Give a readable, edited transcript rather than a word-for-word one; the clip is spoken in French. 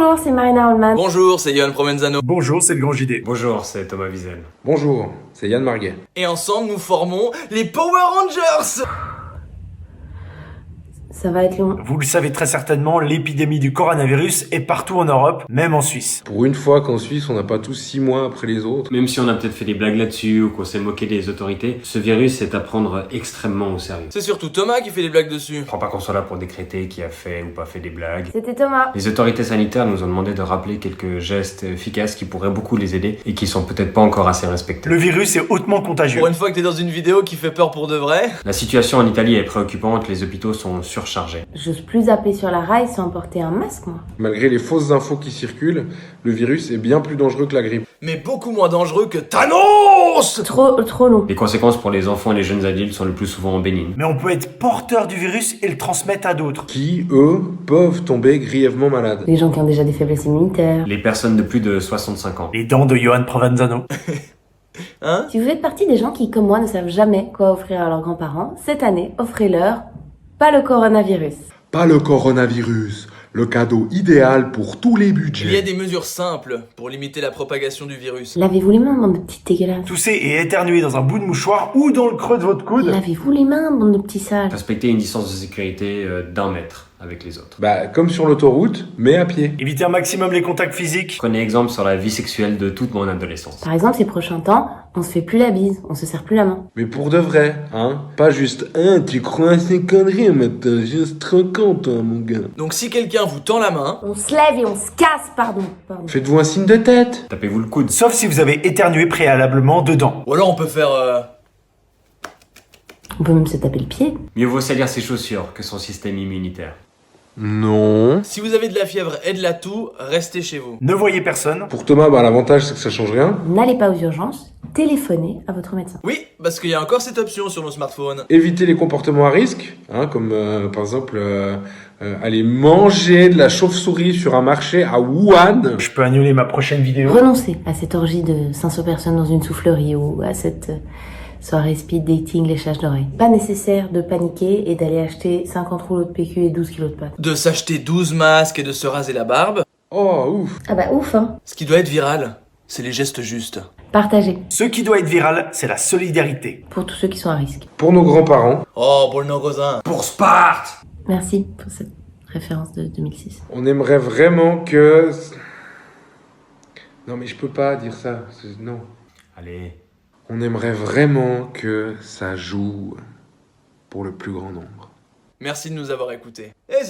Bonjour, c'est Marina Holman. Bonjour, c'est Yohan Provenzano. Bonjour, c'est le Grand JD. Bonjour, c'est Thomas Wiesel. Bonjour, c'est Yann Marguet. Et ensemble, nous formons les Power Rangers. Ça va être long. Vous le savez très certainement, l'épidémie du coronavirus est partout en Europe, même en Suisse. Pour une fois qu'en Suisse, on n'a pas tous 6 mois après les autres. Même si on a peut-être fait des blagues là-dessus ou qu'on s'est moqué des autorités, ce virus est à prendre extrêmement au sérieux. C'est surtout Thomas qui fait des blagues dessus. Je crois pas qu'on soit là pour décréter qui a fait ou pas fait des blagues. C'était Thomas. Les autorités sanitaires nous ont demandé de rappeler quelques gestes efficaces qui pourraient beaucoup les aider et qui sont peut-être pas encore assez respectés. Le virus est hautement contagieux. Pour une fois que t'es dans une vidéo qui fait peur pour de vrai. La situation en Italie est préoccupante, les hôpitaux sont surchargés. J'ose plus appeler sur la rail sans porter un masque, moi. Malgré les fausses infos qui circulent, le virus est bien plus dangereux que la grippe. Mais beaucoup moins dangereux que Thanos. Trop long. Les conséquences pour les enfants et les jeunes adultes sont le plus souvent bénignes. Mais on peut être porteur du virus et le transmettre à d'autres. Qui, eux, peuvent tomber grièvement malades. Les gens qui ont déjà des faiblesses immunitaires. Les personnes de plus de 65 ans. Les dents de Yohan Provenzano. Hein? Si vous faites partie des gens qui, comme moi, ne savent jamais quoi offrir à leurs grands-parents, cette année, offrez-leur pas le coronavirus. Pas le coronavirus, le cadeau idéal pour tous les Il y a budgets. des mesures simples pour limiter la propagation du virus. Lavez-vous les mains, bande de petites dégueulasses. Tousser et éternuer dans un bout de mouchoir ou dans le creux de votre coude. Lavez-vous les mains, bande de petits sages. Respecter une distance de sécurité d'1 mètre avec les autres. Bah, comme sur l'autoroute, mais à pied. Évitez un maximum les contacts physiques. Prenez exemple sur la vie sexuelle de toute mon adolescence. Par exemple, ces prochains temps, on se fait plus la bise, on se serre plus la main. Mais pour de vrai, hein. Pas juste, tu crois à ces conneries, mais t'as juste 30 ans, toi, mon gars. Donc si quelqu'un vous tend la main, On se lève et on se casse, pardon. Faites-vous un signe de tête. Tapez-vous le coude. Sauf si vous avez éternué préalablement dedans. ou alors on peut faire On peut même se taper le pied. Mieux vaut salir ses chaussures que son système immunitaire. Non. si vous avez de la fièvre et de la toux, restez chez vous. Ne voyez personne. Pour Thomas, bah, l'avantage, c'est que ça change rien. N'allez pas aux urgences, téléphonez à votre médecin. Oui, parce qu'il y a encore cette option sur nos smartphones. Éviter les comportements à risque, hein, comme par exemple aller manger de la chauve-souris sur un marché à Wuhan. Je peux annuler ma prochaine vidéo. Renoncez à cette orgie de 500 personnes dans une soufflerie ou à cette soirée speed dating léchage d'oreilles. Pas nécessaire de paniquer et d'aller acheter 50 rouleaux de PQ et 12 kilos de pâtes. De s'acheter 12 masques et de se raser la barbe. Oh, ouf. Ah bah ouf, hein. Ce qui doit être viral, c'est les gestes justes. Partagez, Ce qui doit être viral, c'est la solidarité. pour tous ceux qui sont à risque. Pour nos grands-parents, Oh, pour le non-rosin. Pour Sparte! Merci pour cette référence de 2006. on aimerait vraiment que... Non, mais je peux pas dire ça. Non. Allez. On aimerait vraiment que ça joue pour le plus grand nombre. Merci de nous avoir écoutés. Et